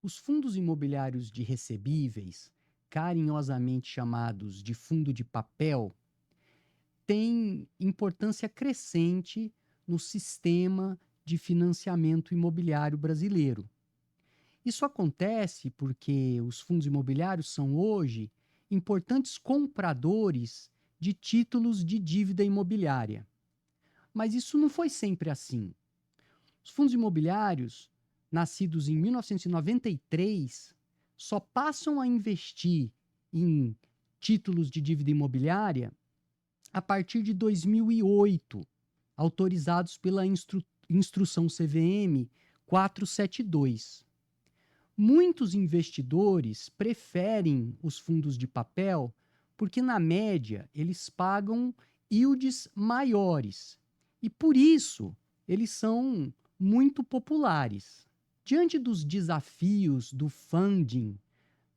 Os fundos imobiliários de recebíveis, carinhosamente chamados de fundo de papel, têm importância crescente no sistema de financiamento imobiliário brasileiro. Isso acontece porque os fundos imobiliários são hoje importantes compradores de títulos de dívida imobiliária. Mas isso não foi sempre assim. Os fundos imobiliários, nascidos em 1993, só passam a investir em títulos de dívida imobiliária a partir de 2008, autorizados pela Instrução CVM 472. Muitos investidores preferem os fundos de papel porque, na média, eles pagam yields maiores e, por isso, eles são muito populares. Diante dos desafios do funding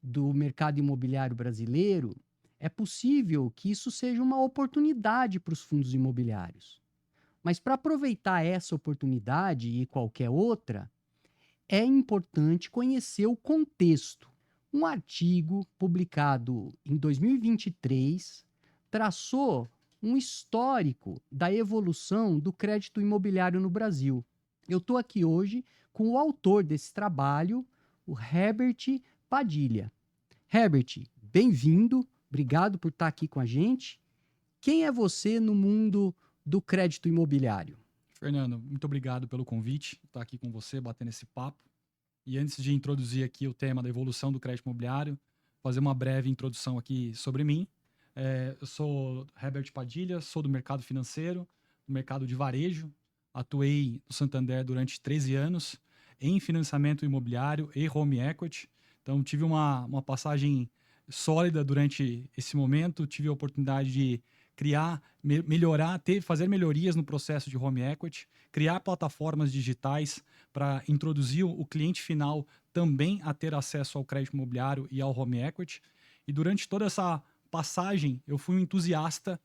do mercado imobiliário brasileiro, é possível que isso seja uma oportunidade para os fundos imobiliários. Mas para aproveitar essa oportunidade e qualquer outra, é importante conhecer o contexto. Um artigo publicado em 2023 traçou um histórico da evolução do crédito imobiliário no Brasil. Eu estou aqui hoje com o autor desse trabalho, o Herbert Padilha. Herbert, bem-vindo, obrigado por estar aqui com a gente. Quem é você no mundo do crédito imobiliário? Fernando, muito obrigado pelo convite, estar aqui com você, batendo esse papo. E antes de introduzir aqui o tema da evolução do crédito imobiliário, fazer uma breve introdução aqui sobre mim. Eu sou Herbert Padilha, sou do mercado financeiro, do mercado de varejo. Atuei no Santander durante 13 anos em financiamento imobiliário e home equity. Então, tive uma passagem sólida durante esse momento. Tive a oportunidade de criar, melhorar, fazer melhorias no processo de home equity, criar plataformas digitais para introduzir o cliente final também a ter acesso ao crédito imobiliário e ao home equity. E durante toda essa passagem, eu fui um entusiasta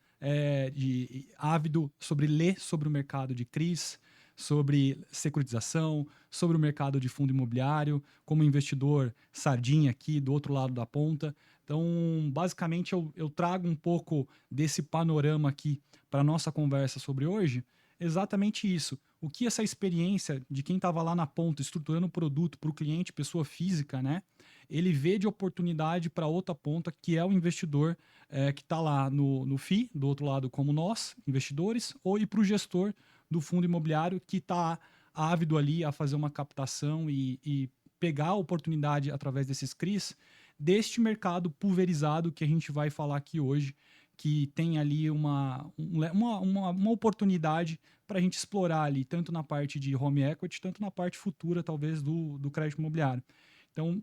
ávido sobre ler sobre o mercado de CRIs, sobre securitização, sobre o mercado de fundo imobiliário, como investidor sardinha aqui do outro lado da ponta. Então, basicamente, eu trago um pouco desse panorama aqui para a nossa conversa sobre hoje, exatamente isso. O que essa experiência de quem estava lá na ponta, estruturando o produto para o cliente, pessoa física, né? Ele vê de oportunidade para outra ponta, que é o investidor que está lá no FI, do outro lado, como nós, investidores, ou e para o gestor do fundo imobiliário que está ávido ali a fazer uma captação e pegar a oportunidade através desses CRIs deste mercado pulverizado que a gente vai falar aqui hoje, que tem ali uma oportunidade para a gente explorar ali, tanto na parte de home equity, tanto na parte futura, talvez, do crédito imobiliário. Então,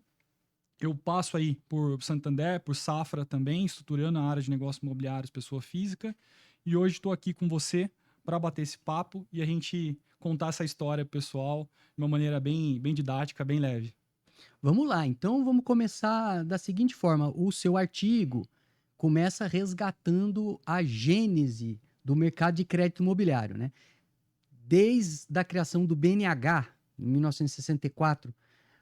eu passo aí por Santander, por Safra também, estruturando a área de negócios imobiliários, pessoa física, e hoje estou aqui com você para bater esse papo e a gente contar essa história pessoal de uma maneira bem didática, bem leve. Vamos lá, então vamos começar da seguinte forma: o seu artigo começa resgatando a gênese do mercado de crédito imobiliário, né? Desde a criação do BNH, em 1964,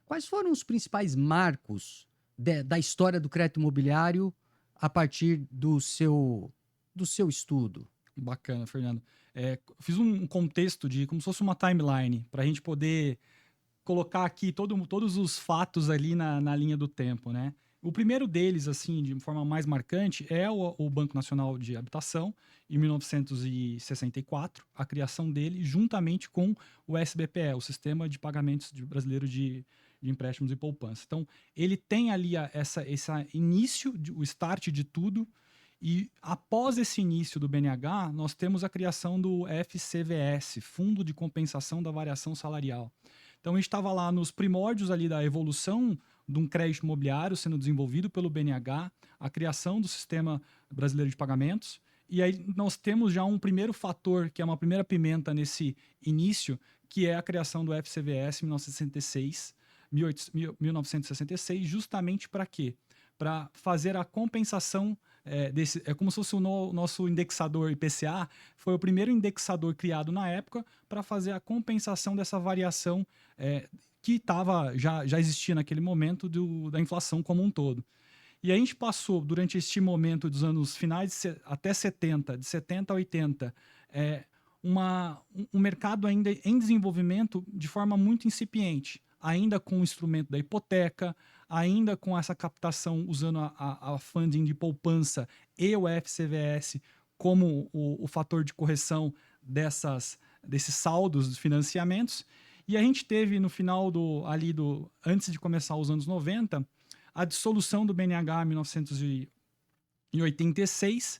quais foram os principais marcos da história do crédito imobiliário a partir do seu estudo? Bacana, Fernando. Fiz um contexto de como se fosse uma timeline para a gente poder colocar aqui todos os fatos ali na linha do tempo, né? O primeiro deles, assim, de forma mais marcante, é o Banco Nacional de Habitação, em 1964, a criação dele, juntamente com o SBPE, o Sistema de Pagamentos Brasileiro de Empréstimos e Poupança. Então, ele tem ali esse início, o start de tudo, e após esse início do BNH, nós temos a criação do FCVS, Fundo de Compensação da Variação Salarial. Então a gente estava lá nos primórdios ali da evolução de um crédito imobiliário sendo desenvolvido pelo BNH, a criação do Sistema Brasileiro de Pagamentos, e aí nós temos já um primeiro fator, que é uma primeira pimenta nesse início, que é a criação do FCVS em 1966, justamente para quê? Para fazer a compensação é como se fosse o nosso indexador IPCA, foi o primeiro indexador criado na época para fazer a compensação dessa variação que já existia naquele momento da inflação como um todo. E a gente passou, durante este momento dos anos finais até 70, de 70 a 80, um mercado ainda em desenvolvimento de forma muito incipiente, ainda com o instrumento da hipoteca, ainda com essa captação usando a funding de poupança e o FCVS como o fator de correção desses saldos dos financiamentos. E a gente teve no final antes de começar os anos 90, a dissolução do BNH em 1986,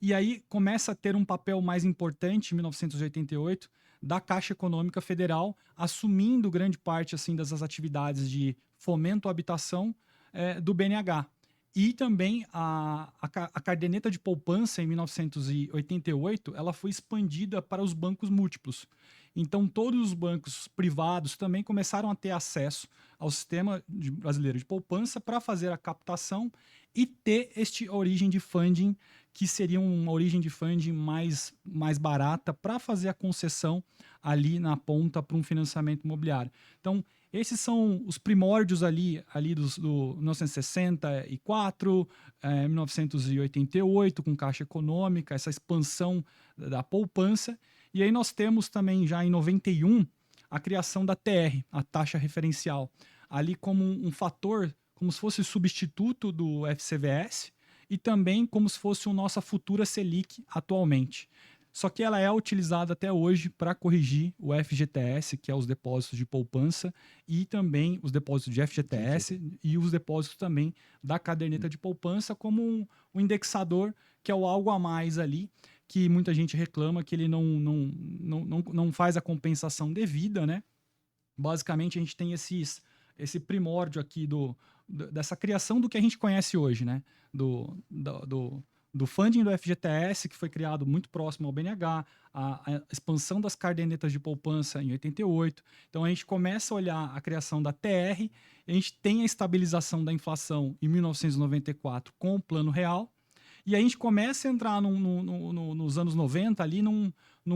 e aí começa a ter um papel mais importante em 1988 da Caixa Econômica Federal, assumindo grande parte assim das atividades de fomento à habitação do BNH. E também a caderneta de poupança em 1988, ela foi expandida para os bancos múltiplos. Então, todos os bancos privados também começaram a ter acesso ao sistema brasileiro de poupança para fazer a captação e ter esta origem de funding, que seria uma origem de funding mais barata para fazer a concessão ali na ponta para um financiamento imobiliário. Então, esses são os primórdios ali do 1964, 1988, com Caixa Econômica, essa expansão da poupança. E aí nós temos também, já em 91, a criação da TR, a taxa referencial, ali como um fator, como se fosse substituto do FCVS e também como se fosse a nossa futura Selic atualmente. Só que ela é utilizada até hoje para corrigir o FGTS, que é os depósitos de poupança, e também os depósitos de FGTS e os depósitos também da caderneta de poupança, como um indexador, que é o algo a mais ali, que muita gente reclama que ele não faz a compensação devida, né? Basicamente, a gente tem esse primórdio aqui dessa criação do que a gente conhece hoje, né? Do funding do FGTS, que foi criado muito próximo ao BNH, a expansão das cadernetas de poupança em 88. Então, a gente começa a olhar a criação da TR, a gente tem a estabilização da inflação em 1994 com o Plano Real, e a gente começa a entrar nos anos 90 ali num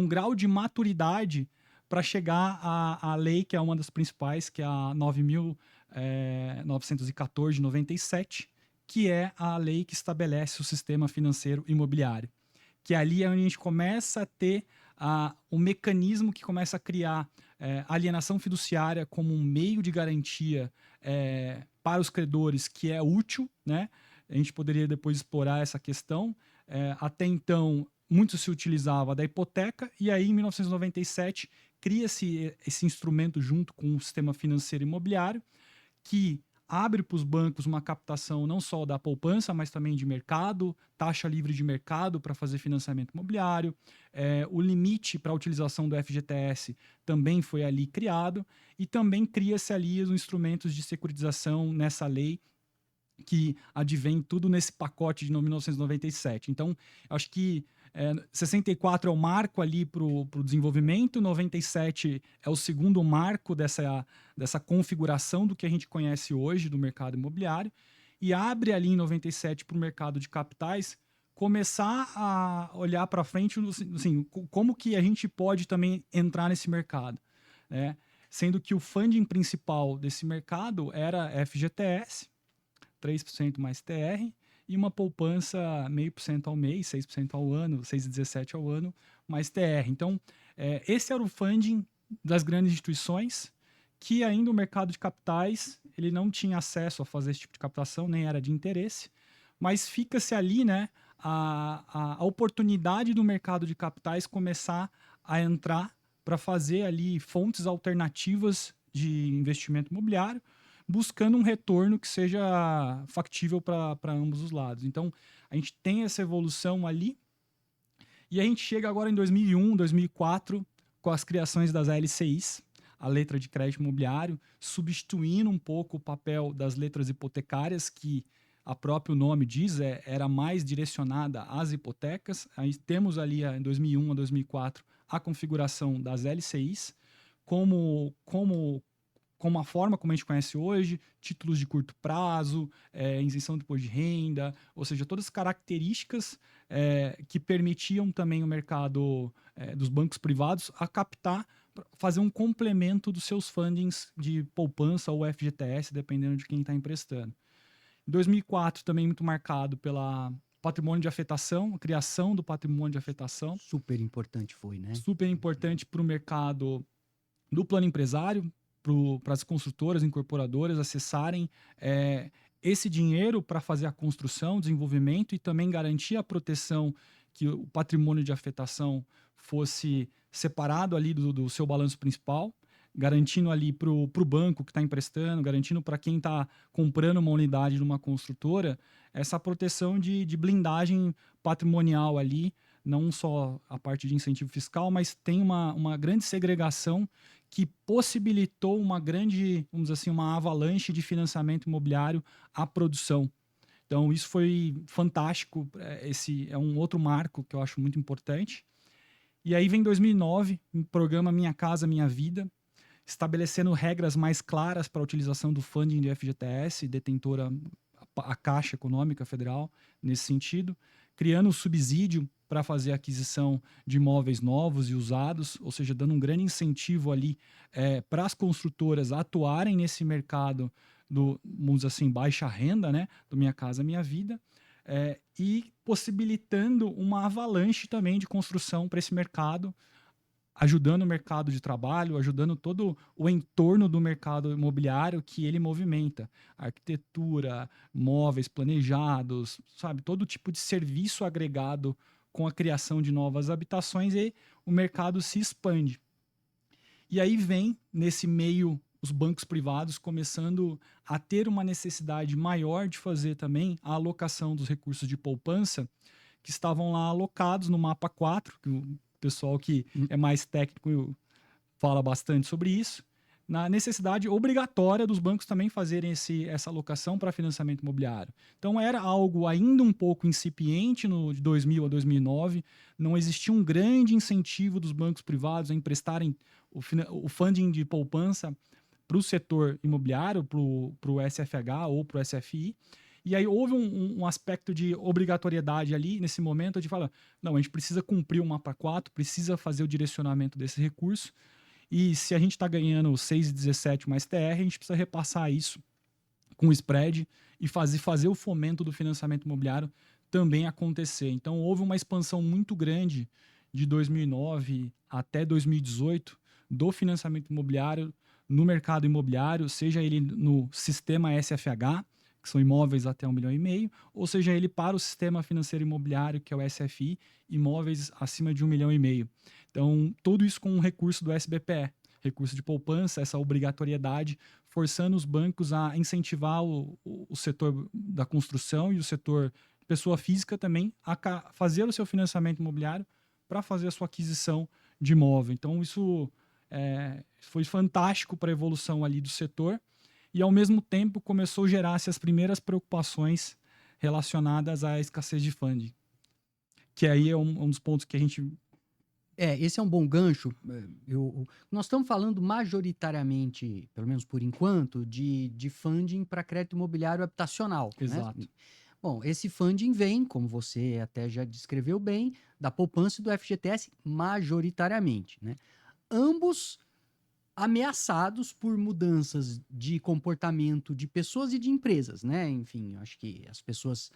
grau de maturidade para chegar à lei, que é uma das principais, que é a 9.914 de 97, que é a lei que estabelece o sistema financeiro imobiliário. Que ali é onde a gente começa a ter o mecanismo que começa a criar alienação fiduciária como um meio de garantia para os credores, que é útil, né? A gente poderia depois explorar essa questão. Até então, muito se utilizava da hipoteca, e aí, em 1997, cria-se esse instrumento junto com o sistema financeiro imobiliário, que abre para os bancos uma captação não só da poupança, mas também de mercado, taxa livre de mercado para fazer financiamento imobiliário. O limite para a utilização do FGTS também foi ali criado, e também cria-se ali os instrumentos de securitização nessa lei, que advém tudo nesse pacote de 1997. Então, acho que 64 é o marco ali para o desenvolvimento, 97 é o segundo marco dessa configuração do que a gente conhece hoje do mercado imobiliário, e abre ali em 97 para o mercado de capitais começar a olhar para frente, assim, como que a gente pode também entrar nesse mercado, né? Sendo que o funding principal desse mercado era FGTS, 3% mais TR, e uma poupança 0,5% ao mês, 6% ao ano, 6,17% ao ano, mais TR. Então, esse era o funding das grandes instituições, que ainda o mercado de capitais ele não tinha acesso a fazer esse tipo de captação, nem era de interesse, mas fica-se ali, né, a oportunidade do mercado de capitais começar a entrar para fazer ali fontes alternativas de investimento imobiliário, buscando um retorno que seja factível para ambos os lados. Então, a gente tem essa evolução ali, e a gente chega agora em 2001, 2004, com as criações das LCIs, a letra de crédito imobiliário, substituindo um pouco o papel das letras hipotecárias, que a próprio nome diz, era mais direcionada às hipotecas. Aí temos ali, em 2001 a 2004, a configuração das LCIs como como a forma como a gente conhece hoje, títulos de curto prazo, isenção do imposto de renda, ou seja, todas as características que permitiam também o mercado dos bancos privados a captar, fazer um complemento dos seus fundings de poupança ou FGTS, dependendo de quem está emprestando. 2004 também muito marcado pela patrimônio de afetação, a criação do patrimônio de afetação. Super importante foi, né? Super importante para o mercado do plano empresário, para as construtoras, incorporadoras acessarem esse dinheiro para fazer a construção, desenvolvimento e também garantir a proteção que o patrimônio de afetação fosse separado ali do seu balanço principal, garantindo ali para o banco que está emprestando, garantindo para quem está comprando uma unidade de uma construtora, essa proteção de blindagem patrimonial ali, não só a parte de incentivo fiscal, mas tem uma grande segregação que possibilitou uma grande, vamos dizer assim, uma avalanche de financiamento imobiliário à produção. Então, isso foi fantástico. Esse é um outro marco que eu acho muito importante. E aí vem 2009, o programa Minha Casa Minha Vida, estabelecendo regras mais claras para a utilização do funding de FGTS, detentora a Caixa Econômica Federal, nesse sentido, criando um subsídio para fazer a aquisição de imóveis novos e usados, ou seja, dando um grande incentivo ali para as construtoras atuarem nesse mercado do, vamos dizer assim, baixa renda, né, do Minha Casa Minha Vida, e possibilitando uma avalanche também de construção para esse mercado, ajudando o mercado de trabalho, ajudando todo o entorno do mercado imobiliário que ele movimenta. Arquitetura, móveis planejados, sabe? Todo tipo de serviço agregado com a criação de novas habitações e o mercado se expande. E aí vem, nesse meio, os bancos privados começando a ter uma necessidade maior de fazer também a alocação dos recursos de poupança que estavam lá alocados no mapa 4, que o pessoal que é mais técnico fala bastante sobre isso, na necessidade obrigatória dos bancos também fazerem essa alocação para financiamento imobiliário. Então era algo ainda um pouco incipiente de 2000 a 2009, não existia um grande incentivo dos bancos privados a emprestarem o funding de poupança para o setor imobiliário, para o SFH ou para o SFI. E aí houve um aspecto de obrigatoriedade ali, nesse momento, de falar, não, a gente precisa cumprir o mapa 4, precisa fazer o direcionamento desse recurso, e se a gente está ganhando 6,17 mais TR, a gente precisa repassar isso com spread e fazer o fomento do financiamento imobiliário também acontecer. Então houve uma expansão muito grande de 2009 até 2018 do financiamento imobiliário no mercado imobiliário, seja ele no sistema SFH, que são imóveis até 1,5 milhão, ou seja ele para o sistema financeiro imobiliário, que é o SFI, imóveis acima de 1,5 milhão. Então, tudo isso com um recurso do SBPE, recurso de poupança, essa obrigatoriedade, forçando os bancos a incentivar o setor da construção e o setor pessoa física também a fazer o seu financiamento imobiliário para fazer a sua aquisição de imóvel. Então, isso foi fantástico para a evolução ali do setor, e ao mesmo tempo começou a gerar-se as primeiras preocupações relacionadas à escassez de funding, que aí é um dos pontos que a gente... Esse é um bom gancho. Nós estamos falando majoritariamente, pelo menos por enquanto, de funding para crédito imobiliário habitacional. Exato. Né? Bom, esse funding vem, como você até já descreveu bem, da poupança e do FGTS majoritariamente. Né? Ambos ameaçados por mudanças de comportamento de pessoas e de empresas, né? Enfim, acho que as pessoas,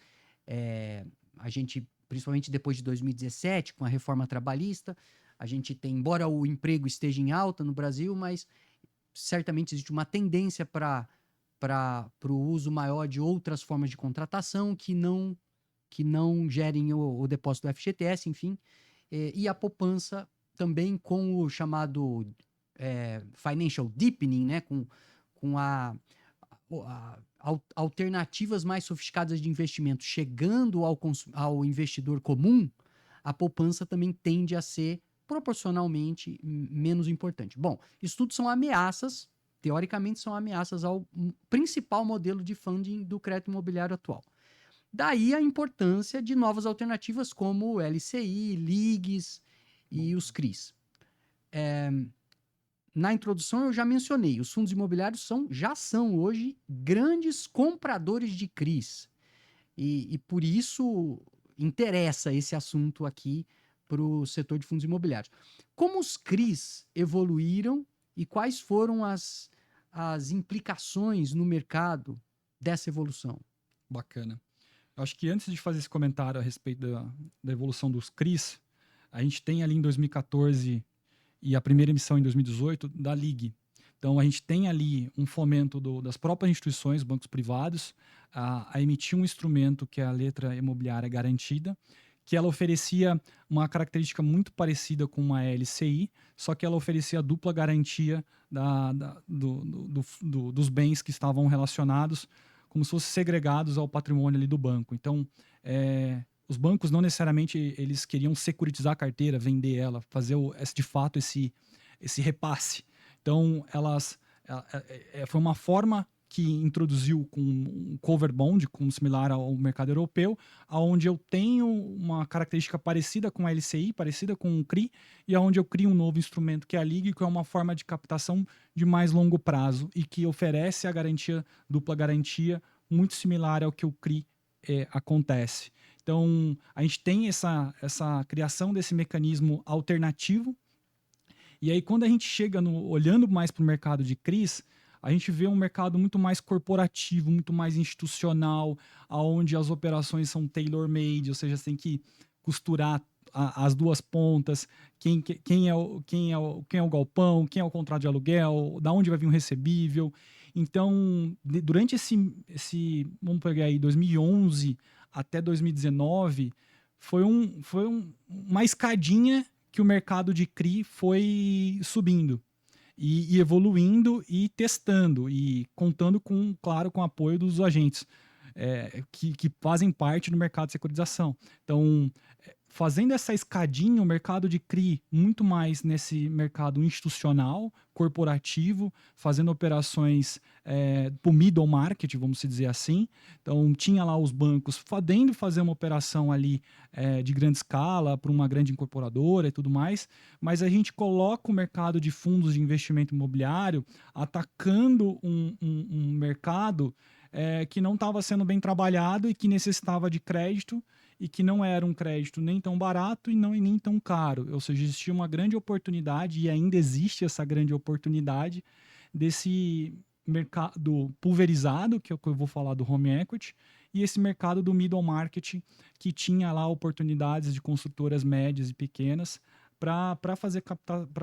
a gente, principalmente depois de 2017, com a reforma trabalhista, a gente tem, embora o emprego esteja em alta no Brasil, mas certamente existe uma tendência para o uso maior de outras formas de contratação que não gerem o depósito do FGTS, enfim, e a poupança também com o chamado financial deepening, né, com alternativas mais sofisticadas de investimento chegando ao investidor comum, a poupança também tende a ser proporcionalmente menos importante. Bom, isso tudo são ameaças, teoricamente são ameaças ao principal modelo de funding do crédito imobiliário atual. Daí a importância de novas alternativas como o LCI, LIGs e os CRIs. na introdução eu já mencionei, os fundos imobiliários já são hoje grandes compradores de CRIs. E por isso interessa esse assunto aqui para o setor de fundos imobiliários. Como os CRIs evoluíram e quais foram as implicações no mercado dessa evolução? Bacana. Eu acho que antes de fazer esse comentário a respeito da evolução dos CRIs, a gente tem ali em 2014 e a primeira emissão em 2018 da Ligue. Então, a gente tem ali um fomento das próprias instituições, bancos privados, a emitir um instrumento que é a letra imobiliária garantida, que ela oferecia uma característica muito parecida com uma LCI, só que ela oferecia a dupla garantia dos bens que estavam relacionados, como se fossem segregados ao patrimônio ali do banco. Então, os bancos não necessariamente eles queriam securitizar a carteira, vender ela, fazer de fato esse repasse. Então, foi uma forma que introduziu com um cover bond, como similar ao mercado europeu, onde eu tenho uma característica parecida com a LCI, parecida com o CRI, e onde eu crio um novo instrumento que é a Ligue, que é uma forma de captação de mais longo prazo e que oferece a garantia, dupla garantia, muito similar ao que o CRI acontece. Então, a gente tem essa criação desse mecanismo alternativo. E aí, quando a gente chega olhando mais para o mercado de CRIs, a gente vê um mercado muito mais corporativo, muito mais institucional, onde as operações são tailor-made, ou seja, você tem que costurar as duas pontas, quem é o galpão, quem é o contrato de aluguel, da onde vai vir o recebível. Então, durante vamos pegar aí, 2011 até 2019, foi uma escadinha que o mercado de CRI foi subindo e evoluindo e testando e contando claro, com o apoio dos agentes que fazem parte do mercado de securitização. Então, fazendo essa escadinha, o mercado de CRI muito mais nesse mercado institucional, corporativo, fazendo operações para o middle market, vamos dizer assim. Então, tinha lá os bancos podendo fazer uma operação ali de grande escala para uma grande incorporadora e tudo mais, mas a gente coloca o mercado de fundos de investimento imobiliário atacando um mercado que não estava sendo bem trabalhado e que necessitava de crédito, e que não era um crédito nem tão barato e nem tão caro. Ou seja, existia uma grande oportunidade, e ainda existe essa grande oportunidade, desse mercado pulverizado, que é o que eu vou falar do home equity, e esse mercado do middle market, que tinha lá oportunidades de construtoras médias e pequenas para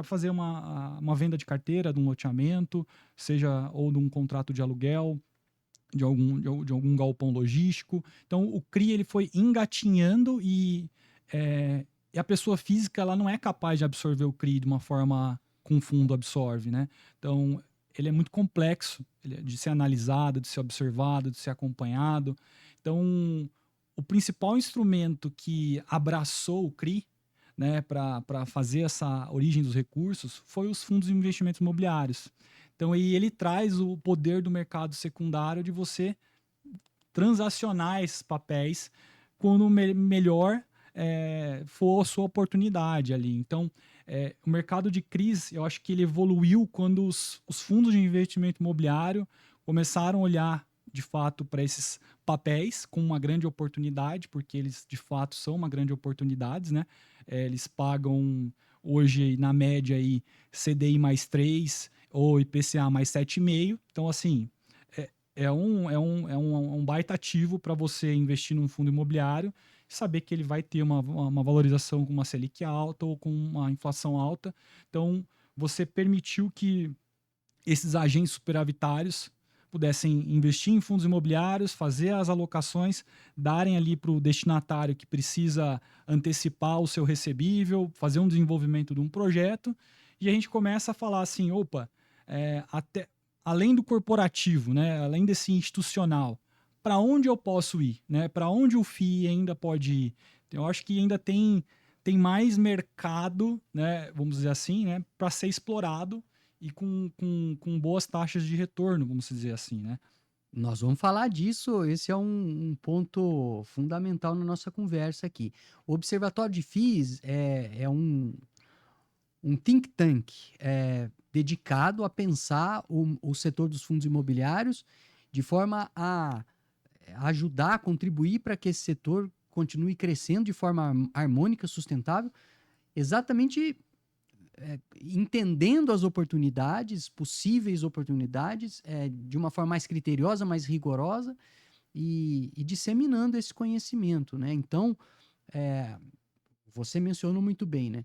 fazer uma venda de carteira, de um loteamento, seja ou de um contrato de aluguel, de algum galpão logístico. Então, o CRI ele foi engatinhando e a pessoa física ela não é capaz de absorver o CRI de uma forma com o fundo absorve, né? Então, ele é muito complexo de ser analisado, de ser observado, de ser acompanhado. Então, o principal instrumento que abraçou o CRI, né, para fazer essa origem dos recursos foi os fundos de investimentos imobiliários. Então, aí ele traz o poder do mercado secundário de você transacionar esses papéis quando melhor for a sua oportunidade ali. Então, o mercado de CRIs, eu acho que ele evoluiu quando os fundos de investimento imobiliário começaram a olhar, de fato, para esses papéis com uma grande oportunidade, porque eles, de fato, são uma grande oportunidade, né? Eles pagam hoje, na média, aí, CDI mais 3 ou IPCA mais 7,5. Então, assim, é um baita ativo para você investir num fundo imobiliário e saber que ele vai ter uma valorização com uma Selic alta ou com uma inflação alta. Então, você permitiu que esses agentes superavitários pudessem investir em fundos imobiliários, fazer as alocações, darem ali para o destinatário que precisa antecipar o seu recebível, fazer um desenvolvimento de um projeto, e a gente começa a falar assim, opa, até além do corporativo, né, além desse institucional, para onde eu posso ir, né? Para onde o FII ainda pode ir? Então, eu acho que ainda tem mais mercado, né, vamos dizer assim, né, para ser explorado e com boas taxas de retorno, vamos dizer assim, né? Nós vamos falar disso, esse é um ponto fundamental na nossa conversa aqui. O Observatório de FIIs é um think tank dedicado a pensar o setor dos fundos imobiliários de forma a ajudar, a contribuir para que esse setor continue crescendo de forma harmônica, sustentável, exatamente entendendo as oportunidades, possíveis oportunidades, de uma forma mais criteriosa, mais rigorosa e disseminando esse conhecimento, né? Então, você mencionou muito bem, né?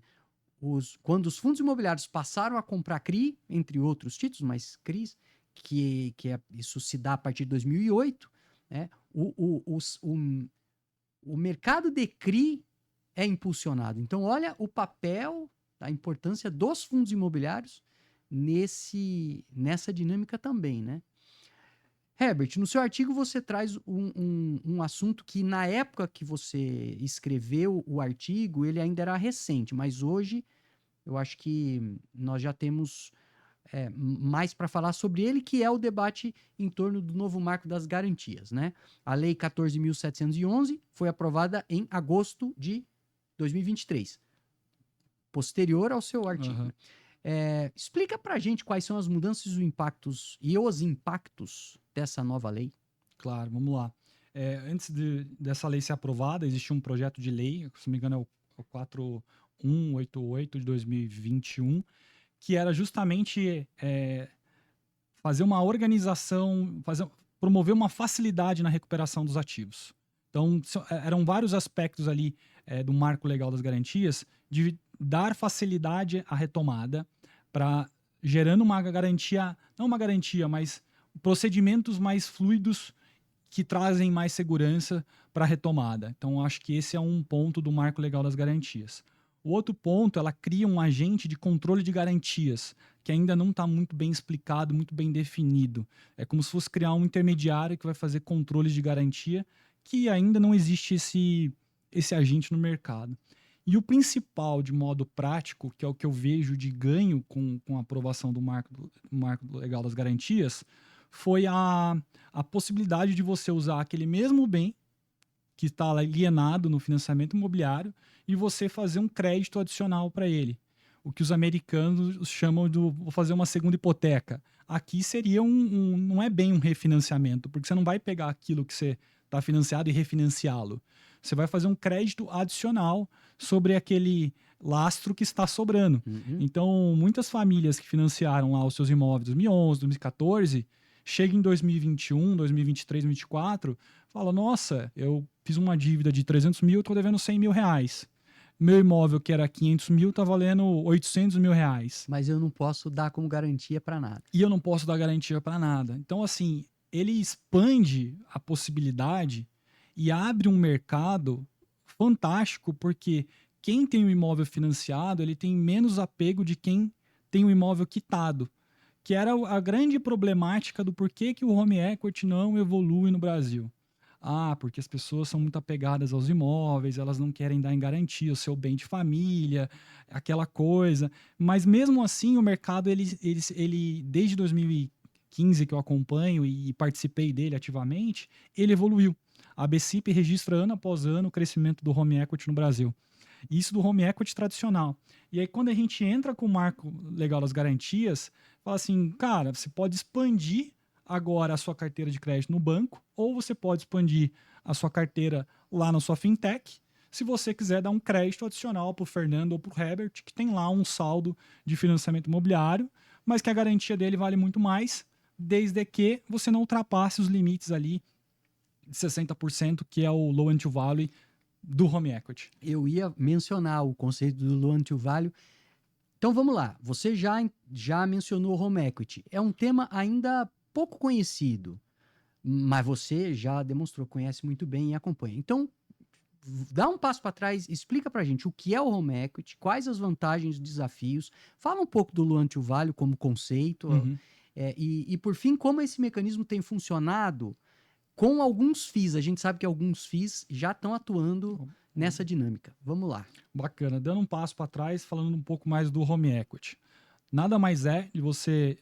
Quando os fundos imobiliários passaram a comprar CRI, entre outros títulos, mas CRIs, isso se dá a partir de 2008, né? O mercado de CRI é impulsionado. Então, olha o papel, a importância dos fundos imobiliários nessa dinâmica também, né? Herbert, no seu artigo você traz um assunto que na época que você escreveu o artigo, ele ainda era recente, mas hoje eu acho que nós já temos mais para falar sobre ele, que é o debate em torno do novo marco das garantias, né? A Lei 14.711 foi aprovada em agosto de 2023, posterior ao seu artigo. Aham. Né? Explica para a gente quais são as mudanças e os impactos dessa nova lei. Claro, vamos lá. Antes dessa lei ser aprovada, existia um projeto de lei, se não me engano é o 4188 de 2021, que era justamente fazer uma organização, promover uma facilidade na recuperação dos ativos. Então, eram vários aspectos ali do marco legal das garantias de dar facilidade à retomada para gerando uma garantia, não uma garantia, mas procedimentos mais fluidos que trazem mais segurança para a retomada. Então, acho que esse é um ponto do marco legal das garantias. O outro ponto, ela cria um agente de controle de garantias, que ainda não está muito bem explicado, muito bem definido. É como se fosse criar um intermediário que vai fazer controles de garantia, que ainda não existe esse agente no mercado. E o principal, de modo prático, que é o que eu vejo de ganho com a aprovação do marco legal das garantias, foi a possibilidade de você usar aquele mesmo bem que está alienado no financiamento imobiliário e você fazer um crédito adicional para ele. O que os americanos chamam de vou fazer uma segunda hipoteca. Aqui seria não é bem um refinanciamento, porque você não vai pegar aquilo que você está financiado e refinanciá-lo. Você vai fazer um crédito adicional sobre aquele lastro que está sobrando. Uhum. Então, muitas famílias que financiaram lá os seus imóveis em 2011, 2014, chega em 2021, 2023, 2024, fala, nossa, eu fiz uma dívida de 300 mil, estou devendo 100 mil reais. Meu imóvel, que era 500 mil, está valendo 800 mil reais. Mas eu não posso dar como garantia para nada. E eu não posso dar garantia para nada. Então, assim, ele expande a possibilidade e abre um mercado fantástico, porque quem tem um imóvel financiado, ele tem menos apego de quem tem um imóvel quitado, que era a grande problemática do porquê que o home equity não evolui no Brasil. Porque as pessoas são muito apegadas aos imóveis, elas não querem dar em garantia o seu bem de família, aquela coisa. Mas mesmo assim, o mercado, ele desde 2015 que eu acompanho e participei dele ativamente, ele evoluiu. A BCIP registra ano após ano o crescimento do home equity no Brasil. Isso do home equity tradicional. E aí, quando a gente entra com o marco legal das garantias, fala assim, cara, você pode expandir agora a sua carteira de crédito no banco, ou você pode expandir a sua carteira lá na sua fintech, se você quiser dar um crédito adicional para o Fernando ou para o Herbert, que tem lá um saldo de financiamento imobiliário, mas que a garantia dele vale muito mais, desde que você não ultrapasse os limites ali de 60%, que é o loan to value do home equity. Eu ia mencionar o conceito do loan to value. Então vamos lá, você já mencionou o home equity. É um tema ainda pouco conhecido, mas você já demonstrou, conhece muito bem e acompanha. Então, dá um passo para trás, explica para a gente o que é o home equity, quais as vantagens e desafios, fala um pouco do loan to value como conceito, e por fim, como esse mecanismo tem funcionado com alguns FIIs. A gente sabe que alguns FIIs já estão atuando nessa dinâmica. Vamos lá. Bacana. Dando um passo para trás, falando um pouco mais do home equity. Nada mais é de você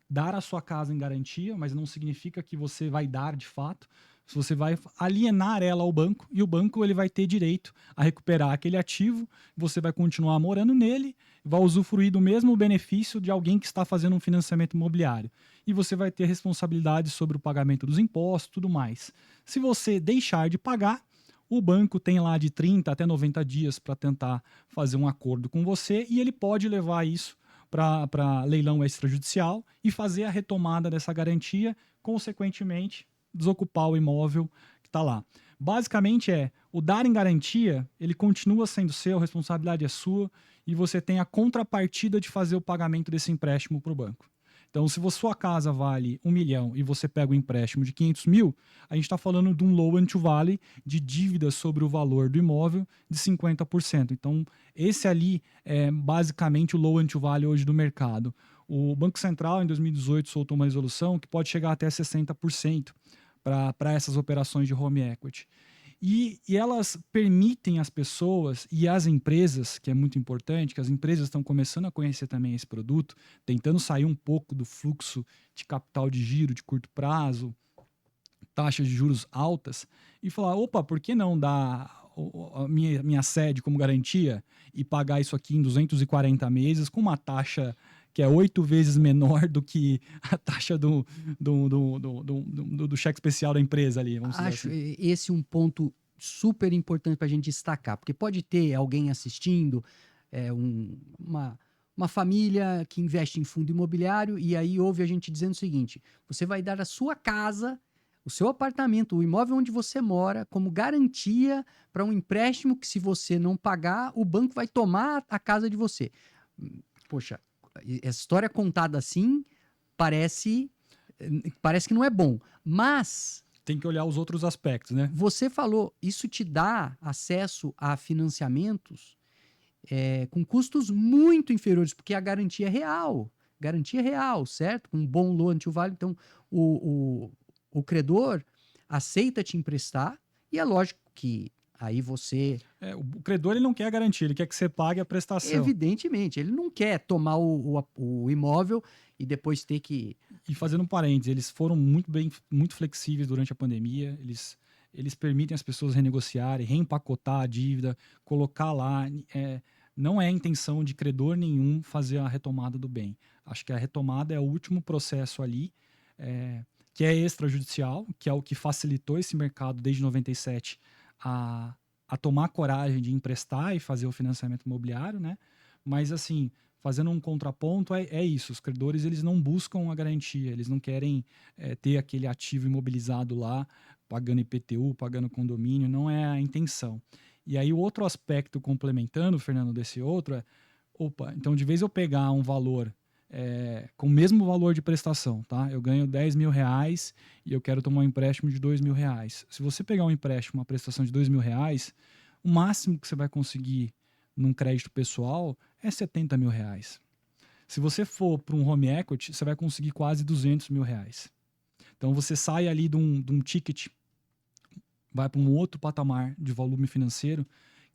dar a sua casa em garantia, mas não significa que você vai dar de fato. você vai alienar ela ao banco e o banco ele vai ter direito a recuperar aquele ativo, você vai continuar morando nele, vai usufruir do mesmo benefício de alguém que está fazendo um financiamento imobiliário. E você vai ter responsabilidade sobre o pagamento dos impostos, tudo mais. Se você deixar de pagar, o banco tem lá de 30 até 90 dias para tentar fazer um acordo com você e ele pode levar isso para leilão extrajudicial e fazer a retomada dessa garantia, consequentemente, desocupar o imóvel que está lá. Basicamente o dar em garantia, ele continua sendo seu, a responsabilidade é sua e você tem a contrapartida de fazer o pagamento desse empréstimo para o banco. Então, se a sua casa vale 1 milhão e você pega um empréstimo de 500 mil, a gente está falando de um loan to value de dívida sobre o valor do imóvel de 50%. Então, esse ali é basicamente o loan to value hoje do mercado. O Banco Central, em 2018, soltou uma resolução que pode chegar até 60% para essas operações de home equity. E elas permitem às pessoas e às empresas, que é muito importante, que as empresas estão começando a conhecer também esse produto, tentando sair um pouco do fluxo de capital de giro de curto prazo, taxas de juros altas, e falar, opa, por que não dar a minha sede como garantia e pagar isso aqui em 240 meses com uma taxa que é 8 vezes menor do que a taxa do cheque especial da empresa ali, vamos dizer Acho assim. esse um ponto super importante para a gente destacar, porque pode ter alguém assistindo, uma família que investe em fundo imobiliário e aí ouve a gente dizendo o seguinte: você vai dar a sua casa, o seu apartamento, o imóvel onde você mora, como garantia para um empréstimo que, se você não pagar, o banco vai tomar a casa de você. Poxa, essa história contada assim parece que não é bom, mas Tem que olhar os outros aspectos, né? você falou, isso te dá acesso a financiamentos com custos muito inferiores, porque a garantia é real, certo? Com um bom loan to value, então o credor aceita te emprestar e é lógico que aí você, O credor ele não quer a garantia, ele quer que você pague a prestação. evidentemente, ele não quer tomar o imóvel e depois ter que... E fazendo um parênteses, eles foram muito flexíveis durante a pandemia, eles permitem as pessoas renegociarem, reempacotar a dívida, colocar lá. Não é a intenção de credor nenhum fazer a retomada do bem. Acho que a retomada é o último processo ali, que é extrajudicial, que é o que facilitou esse mercado desde 97 a tomar coragem de emprestar e fazer o financiamento imobiliário, né? Mas, assim, fazendo um contraponto, é isso. Os credores, eles não buscam a garantia, eles não querem ter aquele ativo imobilizado lá, pagando IPTU, pagando condomínio, não é a intenção. E aí o outro aspecto complementando, Fernando, desse outro então de vez eu pegar um valor com o mesmo valor de prestação, tá? Eu ganho 10 mil reais e eu quero tomar um empréstimo de 2 mil reais. Se você pegar um empréstimo, uma prestação de 2 mil reais, o máximo que você vai conseguir num crédito pessoal é 70 mil reais. Se você for para um home equity, você vai conseguir quase 200 mil reais. Então você sai ali de um ticket, vai para um outro patamar de volume financeiro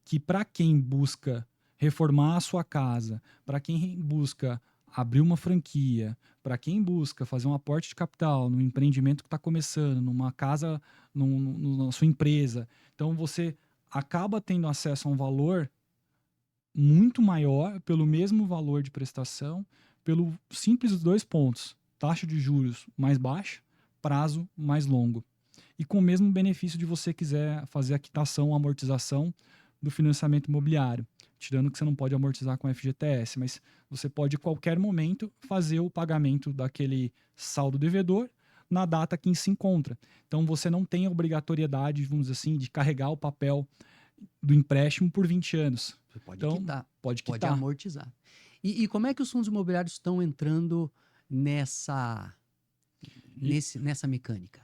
que, para quem busca reformar a sua casa, para quem busca abrir uma franquia, para quem busca fazer um aporte de capital no empreendimento que está começando, numa casa, na sua empresa, então você acaba tendo acesso a um valor muito maior pelo mesmo valor de prestação, pelo simples 2 pontos: taxa de juros mais baixa, prazo mais longo. E com o mesmo benefício de você quiser fazer a quitação ou amortização do financiamento imobiliário. Tirando que você não pode amortizar com FGTS, mas você pode, em qualquer momento, fazer o pagamento daquele saldo devedor na data que se encontra. Então, você não tem a obrigatoriedade, vamos dizer assim, de carregar o papel do empréstimo por 20 anos. Você pode Então, quitar, pode pode quitar. amortizar. E como é que os fundos imobiliários estão entrando nessa mecânica?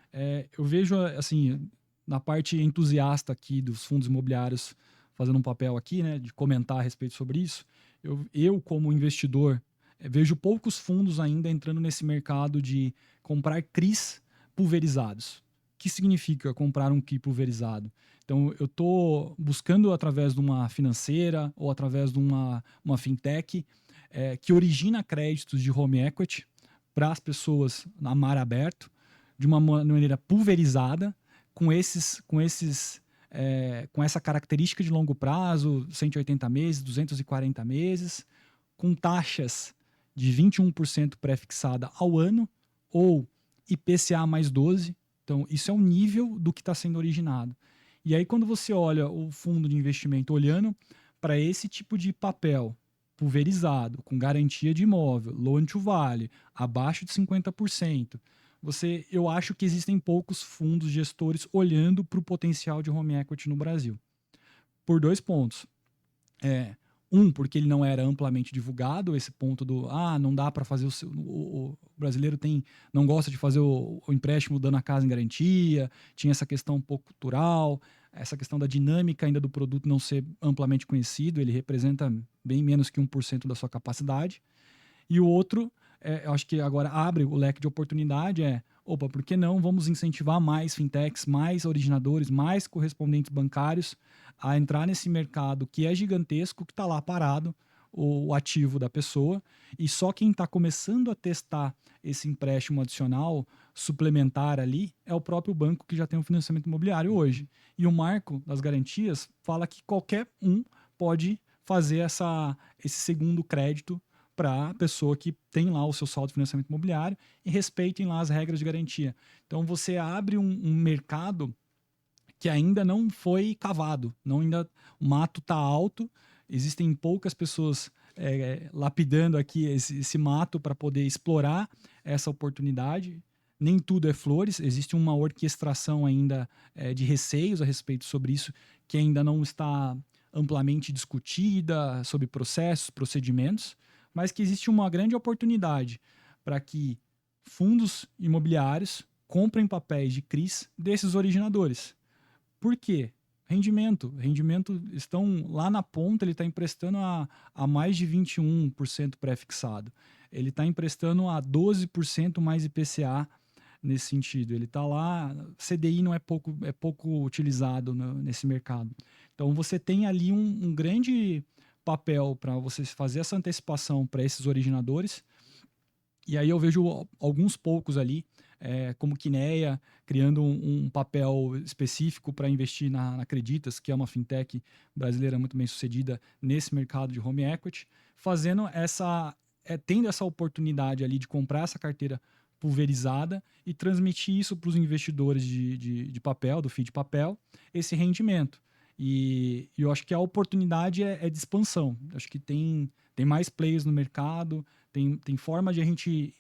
Eu vejo, assim, na parte entusiasta aqui dos fundos imobiliários, fazendo um papel aqui, né, de comentar a respeito sobre isso, eu como investidor, vejo poucos fundos ainda entrando nesse mercado de comprar CRIs pulverizados. O que significa comprar um CRI pulverizado? Então, eu estou buscando através de uma financeira ou através de uma fintech que origina créditos de home equity para as pessoas na mar aberto, de uma maneira pulverizada, com essa característica de longo prazo, 180 meses, 240 meses, com taxas de 21% pré-fixada ao ano ou IPCA mais 12. Então, isso é o nível do que está sendo originado. E aí, quando você olha o fundo de investimento olhando para esse tipo de papel pulverizado, com garantia de imóvel, loan to value, abaixo de 50%, eu acho que existem poucos fundos gestores olhando para o potencial de home equity no Brasil. Por 2 pontos. Porque ele não era amplamente divulgado, esse ponto não dá para fazer o brasileiro não gosta de fazer o empréstimo dando a casa em garantia, tinha essa questão um pouco cultural, essa questão da dinâmica ainda do produto não ser amplamente conhecido, ele representa bem menos que 1% da sua capacidade. E o outro, eu acho que agora abre o leque de oportunidade, por que não vamos incentivar mais fintechs, mais originadores, mais correspondentes bancários a entrar nesse mercado que é gigantesco, que está lá parado, o ativo da pessoa, e só quem está começando a testar esse empréstimo adicional, suplementar ali, é o próprio banco que já tem um financiamento imobiliário hoje. E o marco das garantias fala que qualquer um pode fazer esse segundo crédito para a pessoa que tem lá o seu saldo de financiamento imobiliário e respeitem lá as regras de garantia. Então você abre um mercado que ainda não foi cavado, o mato está alto, existem poucas pessoas lapidando aqui esse mato para poder explorar essa oportunidade. Nem tudo é flores, existe uma orquestração ainda de receios a respeito sobre isso, que ainda não está amplamente discutida, sobre processos, procedimentos, mas que existe uma grande oportunidade para que fundos imobiliários comprem papéis de CRIs desses originadores. Por quê? Rendimento estão lá na ponta, ele está emprestando a mais de 21% pré-fixado. Ele está emprestando a 12% mais IPCA nesse sentido. Ele está lá, CDI não é pouco utilizado nesse mercado. Então você tem ali um grande papel para você fazer essa antecipação para esses originadores. E aí eu vejo alguns poucos ali, como Kinea, criando um papel específico para investir na Acreditas, que é uma fintech brasileira muito bem sucedida nesse mercado de home equity, tendo essa oportunidade ali de comprar essa carteira pulverizada e transmitir isso para os investidores de papel, do FII de papel, esse rendimento. E eu acho que a oportunidade é de expansão. Acho que tem mais players no mercado, tem forma de a gente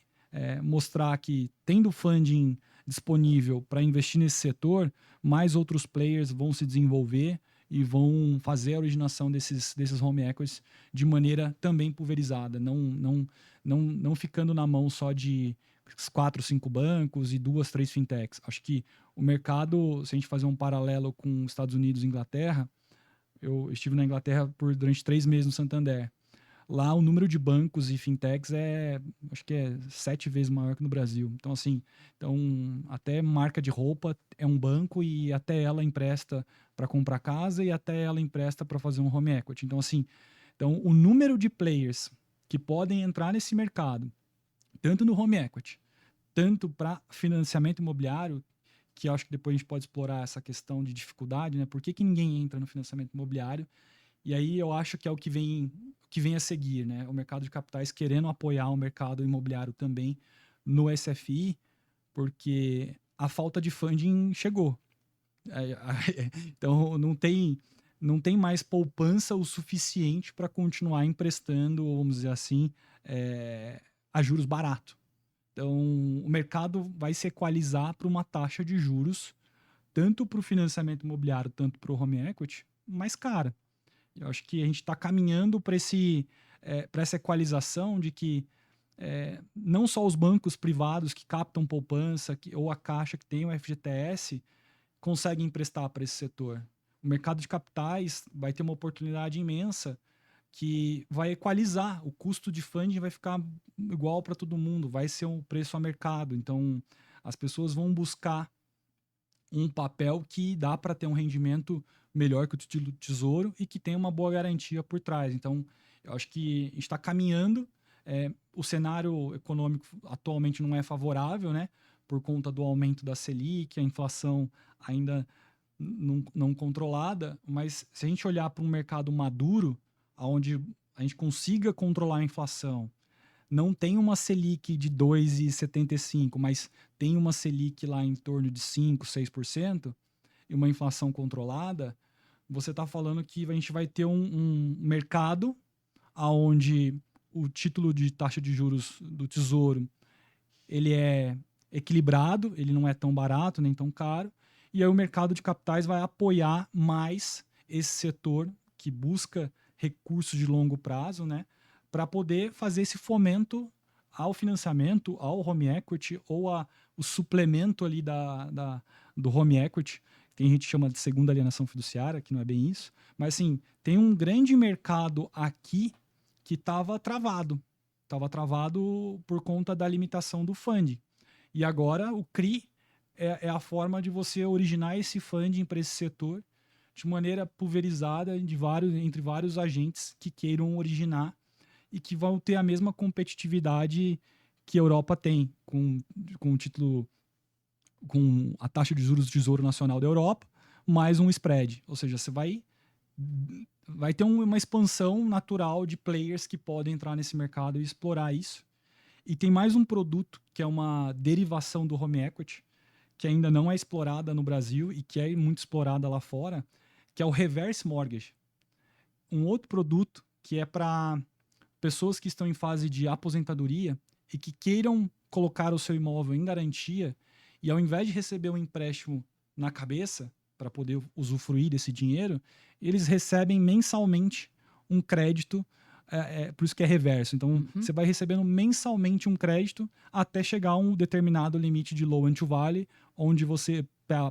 mostrar que, tendo funding disponível para investir nesse setor, mais outros players vão se desenvolver e vão fazer a originação desses home equities de maneira também pulverizada, não ficando na mão só de 4, 5 bancos e 2, 3 fintechs. Acho que o mercado, se a gente fazer um paralelo com Estados Unidos e Inglaterra, eu estive na Inglaterra durante 3 meses no Santander. Lá o número de bancos e fintechs acho que é 7 vezes maior que no Brasil. Então, assim, até marca de roupa é um banco e até ela empresta para comprar casa e até ela empresta para fazer um home equity. Então, assim, o número de players que podem entrar nesse mercado, tanto no home equity, tanto para financiamento imobiliário, que eu acho que depois a gente pode explorar essa questão de dificuldade, né? Por que ninguém entra no financiamento imobiliário? E aí eu acho que é o que vem a seguir, né? O mercado de capitais querendo apoiar o mercado imobiliário também no SFI, porque a falta de funding chegou. Então não tem mais poupança o suficiente para continuar emprestando, vamos dizer assim, a juros baratos. Então o mercado vai se equalizar para uma taxa de juros, tanto para o financiamento imobiliário, tanto para o home equity, mais cara. Eu acho que a gente está caminhando para essa equalização de que não só os bancos privados que captam poupança ou a Caixa que tem o FGTS conseguem emprestar para esse setor. O mercado de capitais vai ter uma oportunidade imensa que vai equalizar. O custo de funding vai ficar igual para todo mundo, vai ser um preço a mercado. Então, as pessoas vão buscar um papel que dá para ter um rendimento melhor que o tesouro e que tem uma boa garantia por trás. Então, eu acho que a gente está caminhando. O cenário econômico atualmente não é favorável, né, por conta do aumento da Selic, a inflação ainda não controlada, mas se a gente olhar para um mercado maduro, onde a gente consiga controlar a inflação, não tem uma Selic de 2,75, mas tem uma Selic lá em torno de 5, 6%, e uma inflação controlada, você está falando que a gente vai ter um mercado onde o título de taxa de juros do Tesouro ele é equilibrado, ele não é tão barato nem tão caro, e aí o mercado de capitais vai apoiar mais esse setor que busca recursos de longo prazo, né, para poder fazer esse fomento ao financiamento, ao home equity ou o suplemento ali do home equity, que a gente chama de segunda alienação fiduciária, que não é bem isso, mas assim, tem um grande mercado aqui que estava travado. Estava travado por conta da limitação do funding. E agora o CRI é a forma de você originar esse funding para esse setor de maneira pulverizada entre vários agentes que queiram originar e que vão ter a mesma competitividade que a Europa tem com o título, com a taxa de juros do Tesouro Nacional da Europa, mais um spread. Ou seja, você vai ter uma expansão natural de players que podem entrar nesse mercado e explorar isso. E tem mais um produto que é uma derivação do home equity, que ainda não é explorada no Brasil e que é muito explorada lá fora, que é o reverse mortgage. Um outro produto que é para pessoas que estão em fase de aposentadoria e que queiram colocar o seu imóvel em garantia e ao invés de receber um empréstimo na cabeça para poder usufruir desse dinheiro, eles recebem mensalmente um crédito, por isso que é reverso. Então, você vai recebendo mensalmente um crédito até chegar a um determinado limite de loan to value, onde você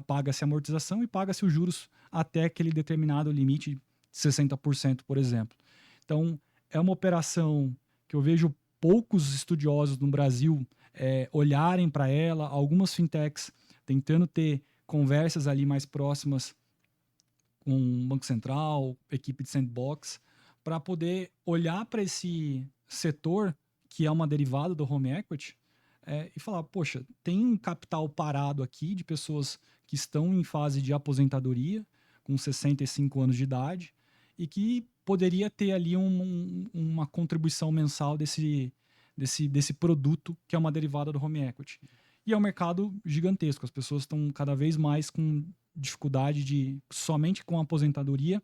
paga-se a amortização e paga-se os juros até aquele determinado limite de 60%, por exemplo. Então, é uma operação que eu vejo poucos estudiosos no Brasil olharem para ela, algumas fintechs tentando ter conversas ali mais próximas com o Banco Central, equipe de sandbox, para poder olhar para esse setor que é uma derivada do home equity e falar, poxa, tem um capital parado aqui de pessoas que estão em fase de aposentadoria, com 65 anos de idade, e que poderia ter ali uma contribuição mensal desse produto que é uma derivada do home equity. E é um mercado gigantesco, as pessoas estão cada vez mais com dificuldade de, somente com a aposentadoria,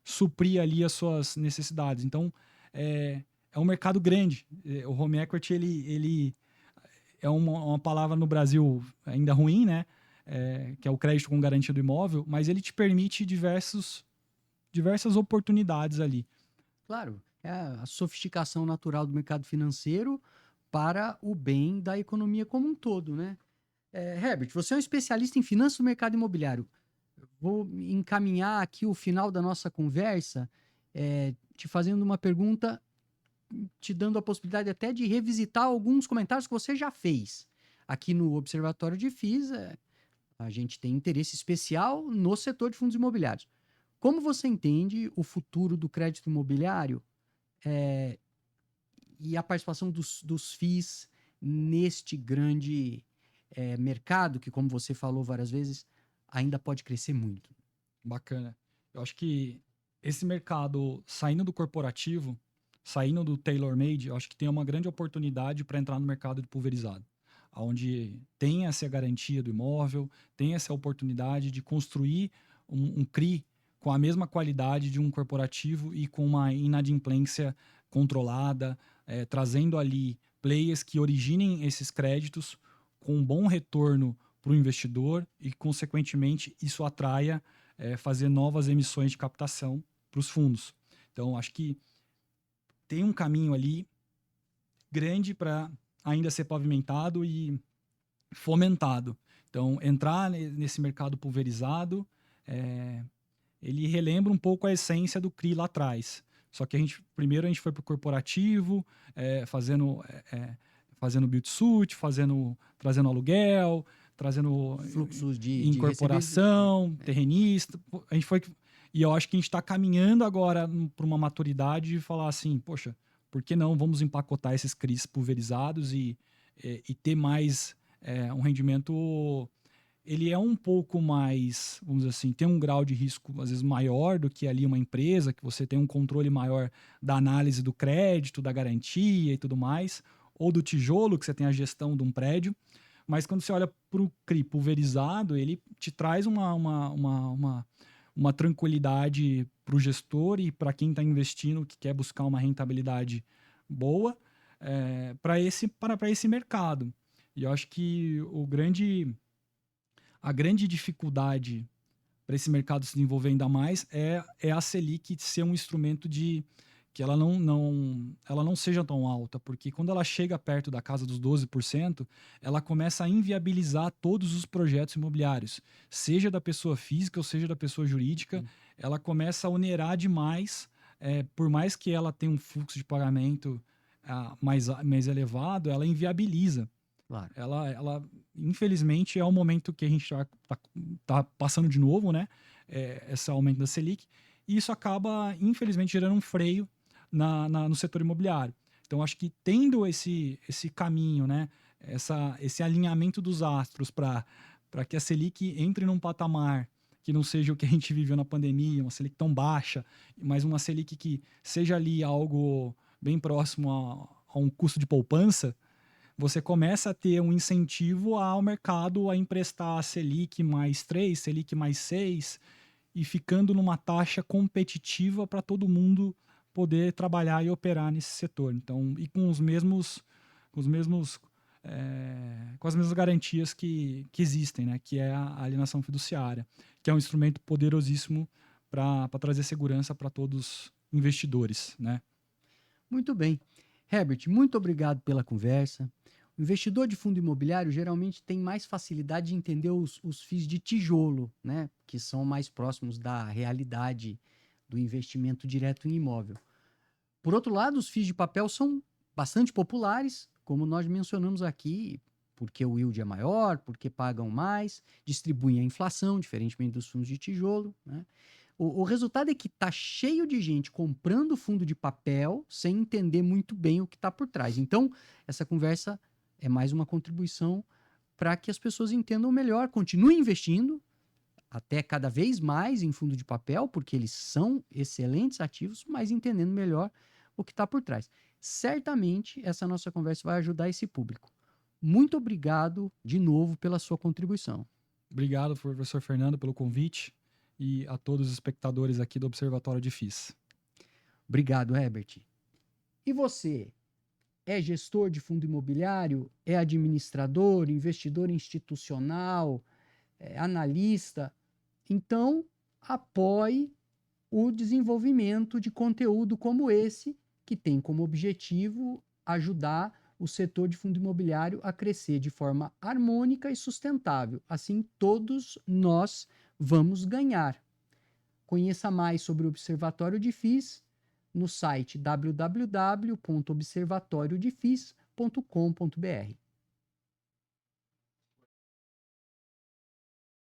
suprir ali as suas necessidades. Então, é um mercado grande. O home equity, ele é uma palavra no Brasil ainda ruim, né? Que é o crédito com garantia do imóvel, mas ele te permite diversas oportunidades ali. Claro, é a sofisticação natural do mercado financeiro para o bem da economia como um todo, né? Herbert, você é um especialista em finanças do mercado imobiliário. Vou encaminhar aqui o final da nossa conversa, te fazendo uma pergunta, te dando a possibilidade até de revisitar alguns comentários que você já fez. Aqui no Observatório de FIIs, a gente tem interesse especial no setor de fundos imobiliários. Como você entende o futuro do crédito imobiliário e a participação dos FIIs neste grande mercado que, como você falou várias vezes, ainda pode crescer muito? Bacana. Eu acho que esse mercado, saindo do corporativo, saindo do tailor-made, eu acho que tem uma grande oportunidade para entrar no mercado de pulverizado, onde tem essa garantia do imóvel, tem essa oportunidade de construir um CRI com a mesma qualidade de um corporativo e com uma inadimplência controlada, trazendo ali players que originem esses créditos com um bom retorno para o investidor e, consequentemente, isso atraia fazer novas emissões de captação para os fundos. Então, acho que tem um caminho ali grande para ainda ser pavimentado e fomentado. Então, entrar nesse mercado pulverizado, ele relembra um pouco a essência do CRI lá atrás. Só que primeiro a gente foi para o corporativo, fazendo build-to-suit, trazendo aluguel, trazendo Fluxos de incorporação, terrenista. A gente foi, e eu acho que a gente está caminhando agora para uma maturidade de falar assim, poxa, por que não vamos empacotar esses CRIs pulverizados e ter mais um rendimento, ele é um pouco mais, vamos dizer assim, tem um grau de risco às vezes maior do que ali uma empresa, que você tem um controle maior da análise do crédito, da garantia e tudo mais, ou do tijolo, que você tem a gestão de um prédio. Mas quando você olha para o CRI pulverizado, ele te traz uma tranquilidade para o gestor e para quem está investindo, que quer buscar uma rentabilidade boa, para esse mercado. E eu acho que a grande dificuldade para esse mercado se desenvolver ainda mais é a Selic ser um instrumento de que ela não seja tão alta, porque quando ela chega perto da casa dos 12%, ela começa a inviabilizar todos os projetos imobiliários, seja da pessoa física ou seja da pessoa jurídica, ela começa a onerar demais, por mais que ela tenha um fluxo de pagamento mais elevado, ela inviabiliza. Claro. Ela, infelizmente, é o momento que a gente tá passando de novo, né? Esse aumento da Selic, e isso acaba, infelizmente, gerando um freio no setor imobiliário. Então, acho que tendo esse caminho, né? Esse alinhamento dos astros para que a Selic entre num patamar que não seja o que a gente viveu na pandemia, uma Selic tão baixa, mas uma Selic que seja ali algo bem próximo a um custo de poupança, você começa a ter um incentivo ao mercado a emprestar Selic mais 3, Selic mais 6, e ficando numa taxa competitiva para todo mundo poder trabalhar e operar nesse setor. Então, e com com as mesmas garantias que existem, né? Que é a alienação fiduciária, que é um instrumento poderosíssimo para trazer segurança para todos os investidores, né? Muito bem. Herbert, muito obrigado pela conversa. O investidor de fundo imobiliário geralmente tem mais facilidade de entender os FIIs de tijolo, né? Que são mais próximos da realidade do investimento direto em imóvel. Por outro lado, os FIIs de papel são bastante populares, como nós mencionamos aqui, porque o yield é maior, porque pagam mais, distribuem a inflação, diferentemente dos fundos de tijolo, né? O resultado é que está cheio de gente comprando fundo de papel sem entender muito bem o que está por trás. Então, essa conversa é mais uma contribuição para que as pessoas entendam melhor, continuem investindo até cada vez mais em fundo de papel, porque eles são excelentes ativos, mas entendendo melhor o que está por trás. Certamente, essa nossa conversa vai ajudar esse público. Muito obrigado de novo pela sua contribuição. Obrigado, professor Fernando, pelo convite e a todos os espectadores aqui do Observatório de FIIs. Obrigado, Herbert. E você? É gestor de fundo imobiliário? É administrador, investidor institucional, analista? Então, apoie o desenvolvimento de conteúdo como esse, que tem como objetivo ajudar o setor de fundo imobiliário a crescer de forma harmônica e sustentável. Assim, todos nós vamos ganhar. Conheça mais sobre o Observatório de FIIs no site www.observatoriodefis.com.br.